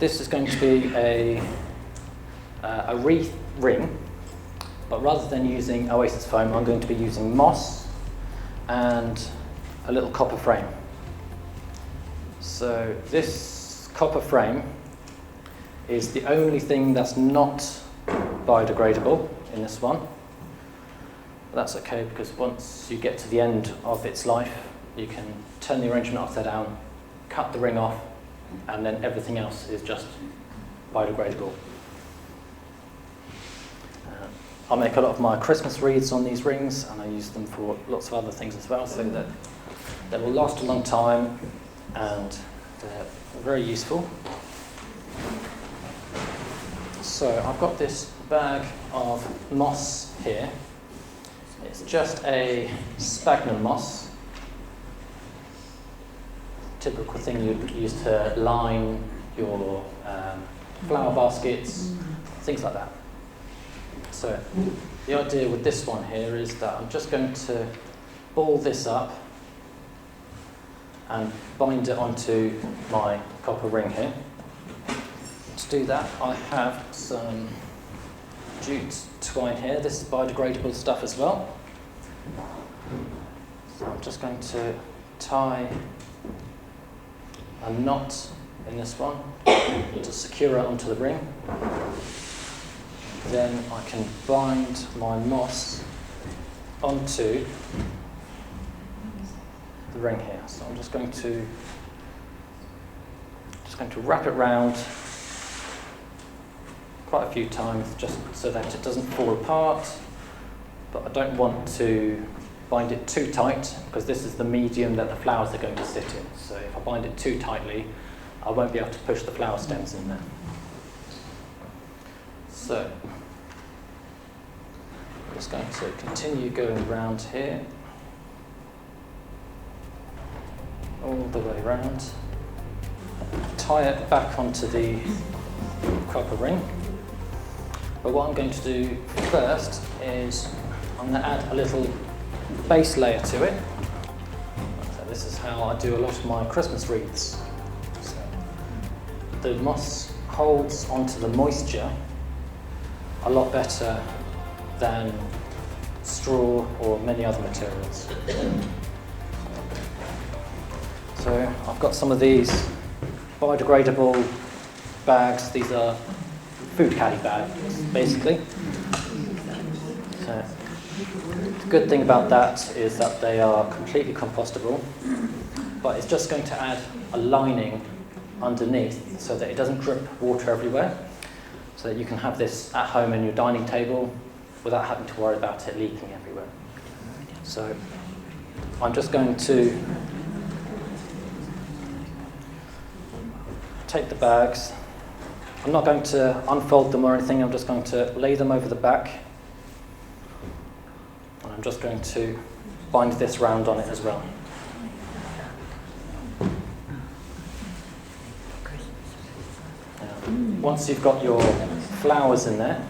this is going to be a wreath ring, but rather than using Oasis foam, I'm going to be using moss and a little copper frame. So this copper frame is the only thing that's not biodegradable in this one. But that's okay, because once you get to the end of its life, you can turn the arrangement upside down, cut the ring off, and then everything else is just biodegradable. I make a lot of my Christmas wreaths on these rings, and I use them for lots of other things as well, so that they will last a long time and they're very useful. So I've got this bag of moss here. It's just a sphagnum moss, typical thing you'd use to line your flower baskets, things like that. So the idea with this one here is that I'm just going to ball this up and bind it onto my copper ring here. To do that, I have some jute twine here. This is biodegradable stuff as well. So I'm just going to tie a knot in this one to secure it onto the ring. Then I can bind my moss onto the ring here. So I'm just going to wrap it round quite a few times, just so that it doesn't fall apart. But I don't want to bind it too tight, because this is the medium that the flowers are going to sit in. So if I bind it too tightly, I won't be able to push the flower stems in there. So I'm just going to continue going around here, all the way around, tie it back onto the copper ring. But what I'm going to do first is I'm going to add a little base layer to it. So this is how I do a lot of my Christmas wreaths. So the moss holds onto the moisture a lot better than straw or many other materials. So I've got some of these biodegradable bags. These are food caddy bags, basically. So the good thing about that is that they are completely compostable, but it's just going to add a lining underneath so that it doesn't drip water everywhere, so that you can have this at home in your dining table without having to worry about it leaking everywhere. So I'm just going to take the bags. I'm not going to unfold them or anything, I'm just going to lay them over the back. And I'm just going to bind this round on it as well. Now, once you've got your flowers in there,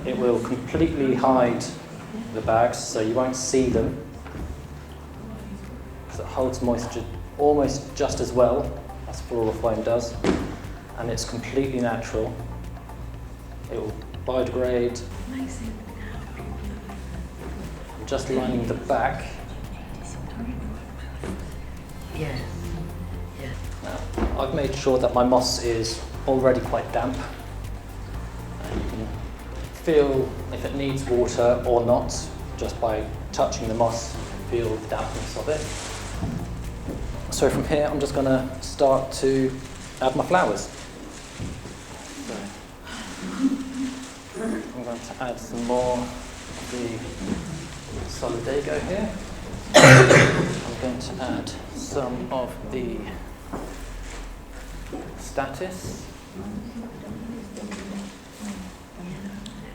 it will completely hide the bags, so you won't see them, because it holds moisture almost just as well as floral foam does, and it's completely natural. It will biodegrade. I'm just lining the back. Yeah. Now, I've made sure that my moss is already quite damp. And you can feel if it needs water or not, just by touching the moss, feel the dampness of it. So from here, I'm just going to start to add my flowers. So I'm going to add some more of the solidago here. I'm going to add some of the status.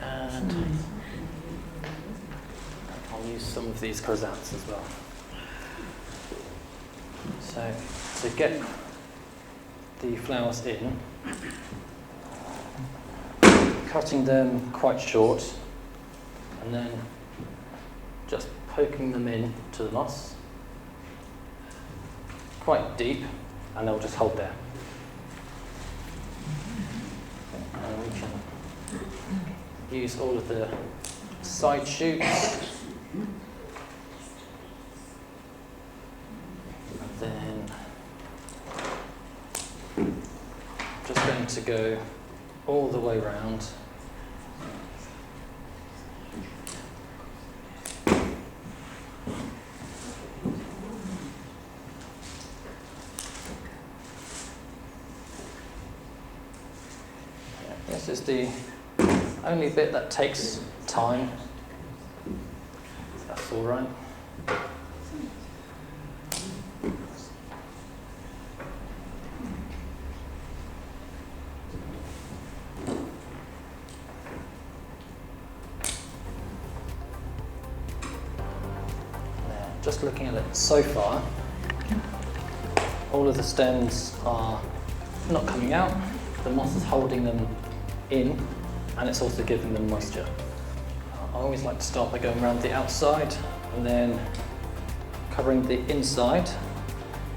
And I'll use some of these chrysanthemums as well. So to get the flowers in, cutting them quite short and then just poking them in to the moss quite deep, and they'll just hold there. you can use all of the side shoots. And then I'm just going to go all the way around. This is the only bit that takes time. That's all right. Just looking at it so far, all of the stems are not coming out. The moss is holding them in, and it's also giving them moisture. I always like to start by going around the outside and then covering the inside.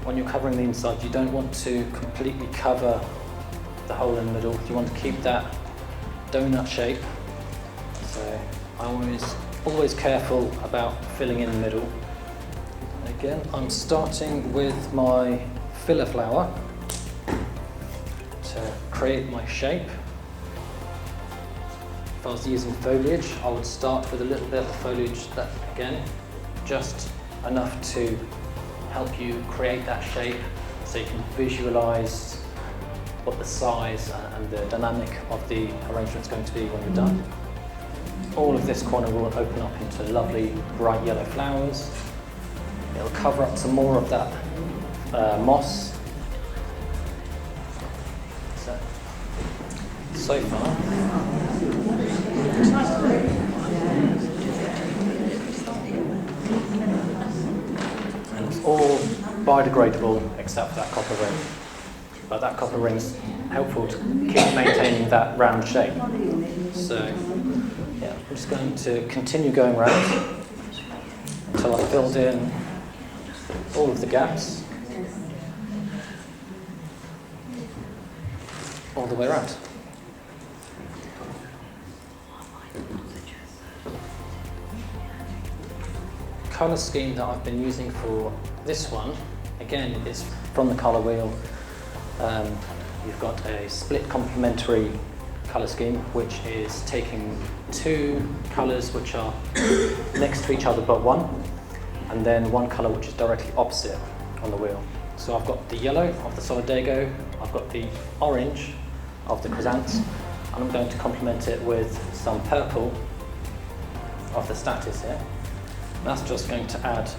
When you're covering the inside, you don't want to completely cover the hole in the middle. You want to keep that donut shape. So I'm always careful about filling in the middle. Again, I'm starting with my filler flower to create my shape. If I was using foliage, I would start with a little bit of foliage that, again, just enough to help you create that shape so you can visualize what the size and the dynamic of the arrangement is going to be when you're done. All of this corner will open up into lovely bright yellow flowers. It'll cover up some more of that moss. So far, and it's all biodegradable except for that copper ring. But that copper ring's helpful to keep maintaining that round shape. So, yeah, I'm just going to continue going around until I've filled in all of the gaps, all the way around. Colour scheme that I've been using for this one, again, is from the colour wheel. You've got a split complementary colour scheme, which is taking two colours which are next to each other but one, and then one colour which is directly opposite on the wheel. So I've got the yellow of the Solidago, I've got the orange of the Chrysanths, and I'm going to complement it with some purple of the Statice here. And that's just going to add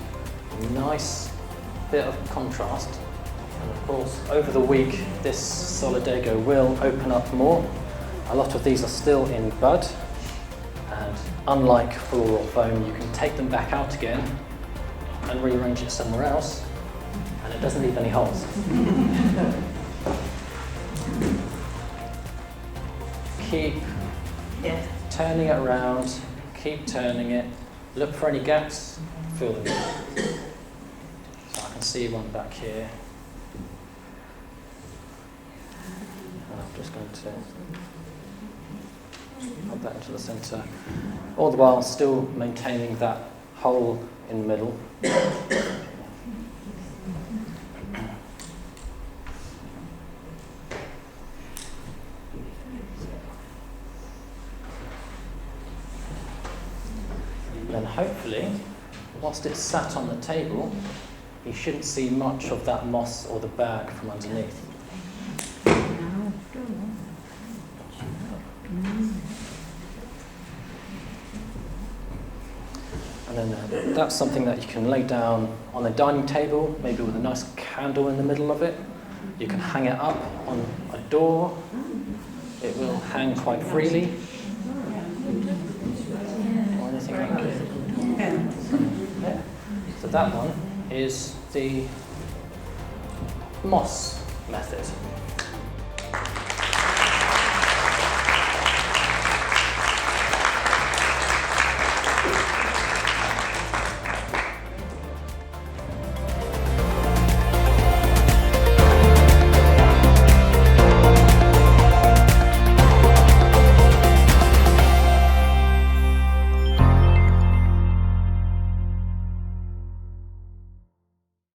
a nice bit of contrast. And of course, over the week, this Solidago will open up more. A lot of these are still in bud, and unlike floral foam, you can take them back out again and rearrange it somewhere else, and it doesn't leave any holes. Keep turning it around, keep turning it, look for any gaps, fill them in. So I can see one back here. And I'm just going to pop that into the centre, all the while still maintaining that hole in the middle. Then hopefully, whilst it's sat on the table, you shouldn't see much of that moss or the bag from underneath. And then that's something that you can lay down on a dining table, maybe with a nice candle in the middle of it. You can hang it up on a door. It will hang quite freely. Or anything like that. Yeah. So that one is the moss method.